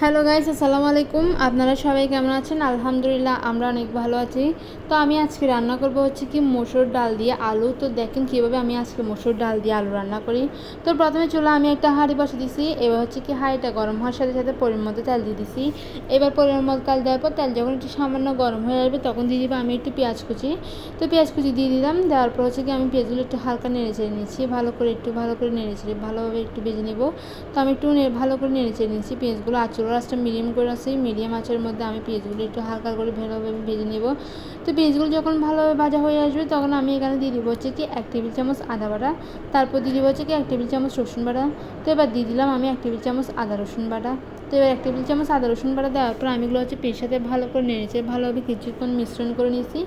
Hello guys, আসসালামু আলাইকুম। আপনারা সবাই কেমন আছেন? আলহামদুলিল্লাহ আমরা অনেক ভালো আছি। তো আমি আজকে রান্না করব হচ্ছে কি মসুর ডাল দিয়ে আলু। তো দেখেন কীভাবে আমি আজকে মসুর ডাল দিয়ে আলু রান্না করি। তো প্রথমে চুলা আমি একটা হাঁড়ি বসে দিছি। এবার হচ্ছে কি হাঁড়িটা গরম হওয়ার সাথে সাথে পরিমাণ মতো তেল দিয়ে দিছি। এবার পরিমাণ মতো তেল দেওয়ার পর তেল যখন একটু সামান্য গরম হয়ে আসবে তখন দিয়ে দিব আমি একটু পেঁয়াজ কুচি। তো পেঁয়াজ কুচি দিয়ে দিলাম। দেওয়ার পর হচ্ছে কি আমি পেঁয়াজগুলো একটু হালকা নেড়ে চেড়ে নিচ্ছি। ভালো করে নেড়ে চেড়ে ভালোভাবে একটু ভেজে নেব। তো আমি একটু ভালো করে নেড়ে চেড়ে নিচ্ছি। পেঁয়াজগুলো আঁচটা মিডিয়াম করে আছে। মিডিয়াম আঁচের মধ্যে আমি পেঁয়াজগুলো একটু হালকা করে ভালোভাবে ভেজে নেব। তো পেঁয়াজগুলো যখন ভালোভাবে ভাজা হয়ে আসবে তখন আমি এখানে দিয়ে দিব হচ্ছে কি 1 টেবিল চামচ আদা বাটা। তারপর দিয়ে দিব হচ্ছে কি 1 টেবিল চামচ রসুন বাটা। তো এবার দিয়ে দিলাম আমি 1 টেবিল চামচ আদা রসুন বাটা। তো এবার 1 টেবিল চামচ আদা রসুন বাটা দেওয়ার পর আমি এগুলো হচ্ছে পেঁয়াজের সাথে ভালো করে নেড়েছে ভালোভাবে কিছুক্ষণ মিশ্রণ করে নিয়েছি।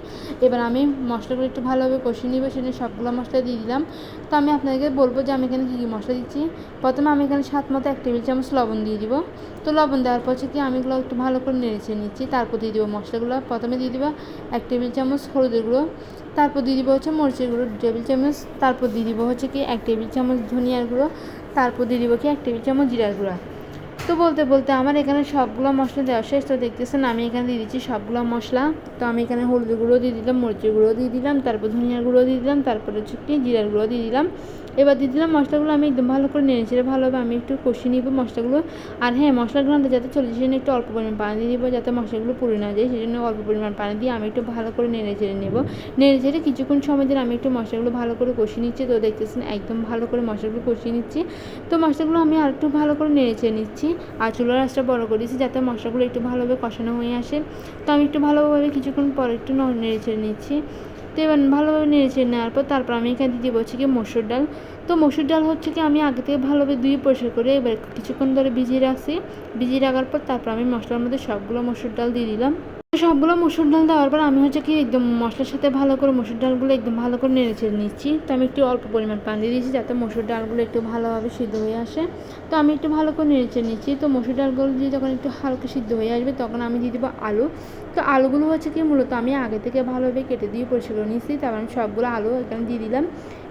এবার আমি মশলাগুলো একটু ভালোভাবে কষিয়ে নিব। সেখানে সবগুলো মশলা দিয়ে দিলাম। তো আমি আপনাদেরকে বলবো যে আমি এখানে কী কী মশলা দিচ্ছি। প্রথমে আমি এখানে স্বাদ মতো 1 টেবিল চামচ লবণ দিয়ে দিব। তো লবণ দেওয়ার পর হচ্ছে কি আমি এগুলো একটু ভালো করে নেড়েছে নিচ্ছি। তারপর দিয়ে দিব মশলাগুলো। প্রথমে দিয়ে দিব 1 টেবিল চামচ হলুদের গুঁড়ো। তারপর দিয়ে দিব হচ্ছে মরিচের গুঁড়ো 2 টেবিল চামচ। তারপর দিয়ে দিব হচ্ছে কি 1 টেবিল চামচ ধনিয়ার গুঁড়ো। তারপর দিয়ে দিব কি 1 টেবিল চামচ জিরার গুঁড়া। তো বলতে বলতে আমার এখানে সবগুলো মশলা দেওয়া শেষ। তো দেখতেছেন আমি এখানে দিয়ে দিচ্ছি সবগুলো মশলা। তো আমি এখানে হলুদের গুঁড়ো দিয়ে দিলাম, মরিচের গুঁড়ো দিয়ে দিলাম, তারপর ধনিয়ার গুঁড়ো দিয়ে দিলাম, তারপরে হচ্ছে কি জিরার গুঁড়ো দিয়ে দিলাম। এবার দিয়ে দিলাম মশলাগুলো আমি একদম ভালো করে নেড়েচেড়ে ভালোভাবে আমি একটু কষিয়ে নিব মশলাগুলো। আর হ্যাঁ, মশলাগুলো যাতে চলে যায় সেজন্য একটু অল্প পরিমাণ পানি দিয়ে দিব যাতে মশলাগুলো পুড়ে না যায়। সেজন্য অল্প পরিমাণ পানি দিয়ে আমি একটু ভালো করে নেড়েচেড়ে নেব। নেড়েচেড়ে কিছুক্ষণ সময় ধরে আমি একটু মশলাগুলো ভালো করে কষিয়ে নিচ্ছি। তো দেখতেছেন একদম ভালো করে মশলাগুলো কষিয়ে নিচ্ছি। তো মশলাগুলো আমি আর একটু ভালো করে নেড়েচেড়ে নিচ্ছি। আর চুলার আঁচটা বড় করে দিয়েছি যাতে মশলাগুলো একটু ভালোভাবে কষানো হয়ে আসে। তো আমি একটু ভালোভাবে কিছুক্ষণ পর একটু নেড়েচেড়ে নিচ্ছি। তো এবার ভালোভাবে নেড়েচেড়ে নেওয়ার পর তারপর আমি এখানে দিয়ে বলছি কি মসুর ডাল। তো মসুর ডাল হচ্ছে কি আমি আগে থেকে ভালোভাবে ধুয়ে পরিষ্কার করে এবার কিছুক্ষণ ধরে ভিজিয়ে রাখছি। ভিজিয়ে রাখার পর তারপর আমি মশলার মধ্যে সবগুলো মসুর ডাল দিয়ে দিলাম। সবগুলো মসুর ডাল দেওয়ার পর আমি হচ্ছে কি একদম মশলার সাথে ভালো করে মসুর ডালগুলো একদম ভালো করে নেড়েচেড়ে নিচ্ছি। তো আমি একটু অল্প পরিমাণ পানি দিয়ে দিয়েছি যাতে মসুর ডালগুলো একটু ভালোভাবে সিদ্ধ হয়ে আসে। তো আমি একটু ভালো করে নেড়েচেড়ে নিচ্ছি। তো মসুর ডালগুলো দিয়ে যখন একটু হালকা সিদ্ধ হয়ে আসবে তখন আমি দিয়ে দেবো আলু। তো আলুগুলো হচ্ছে কি মূলত আমি আগে থেকে ভালোভাবে কেটে দিয়ে পরিষ্কার করে নিচ্ছি। তারপর আমি সবগুলো আলু এখানে দিয়ে দিলাম।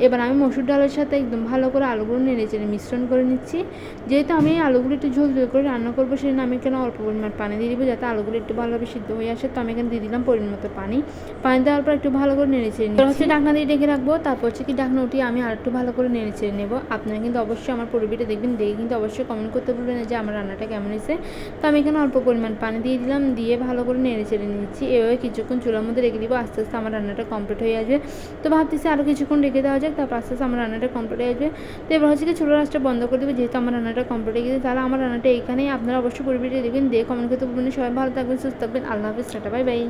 এবার আমি মসুর ডালের সাথে একদম ভালো করে আলুগুলো নেড়েচেড়ে মিশ্রণ করে নিচ্ছি। যেহেতু আমি এই আলুগুলো একটু ঝোল ঝোল করে রান্না করবো সেজন্য আমি এখানে অল্প পরিমাণ পানি দিয়ে দিব যাতে আলুগুলো একটু ভালোভাবে সিদ্ধ হয়ে আসে। তো আমি এখানে দিয়ে দিলাম পরিমাণ মতো পানি। পানি দেওয়ার পর একটু ভালো করে নেড়েচেড়ে নিচ্ছি। হচ্ছে ঢাকনা দিয়ে ঢেকে রাখবো। তারপর হচ্ছে কি ঢাকনা উঠিয়ে আমি আর একটু ভালো করে নেড়েচেড়ে নেবো। আপনারা কিন্তু অবশ্যই আমার পুরো ভিডিও দেখবেন, দেখে কিন্তু অবশ্যই কমেন্ট করতে ভুলবেন না যে আমার রান্নাটা কেমন হয়েছে। তো আমি এখানে অল্প পরিমাণ পানি দিয়ে দিলাম, দিয়ে ভালো করে নেড়েচেড়ে নিচ্ছি। এভাবে কিছুক্ষণ চুলার মধ্যে রেখে দিব। আস্তে আস্তে আমার রান্নাটা কমপ্লিট হয়ে আসবে। তো ভাবতেছি আরও কিছুক্ষণ রেখে দেওয়া যাক, তারপর আস্তে আস্তে আমার রান্নাটা কমপ্লিট হয়ে আসবে। তো এবার হচ্ছে কি চুলার আঁচটা বন্ধ করে দেবে যেহেতু আমার রান্নাটা কমপ্লিট হয়ে গেছে। তাহলে আমার রান্নাটা এইখানেই। আপনারা অবশ্যই পুরো ভিডিও দেখবেন, দেখে কমেন্ট করতে ভুলবেন না। সবাই ভালো থাকবেন, সুস্থ থাকবেন। আল্লাহ হাফেজ, টাটা, বাই বাই।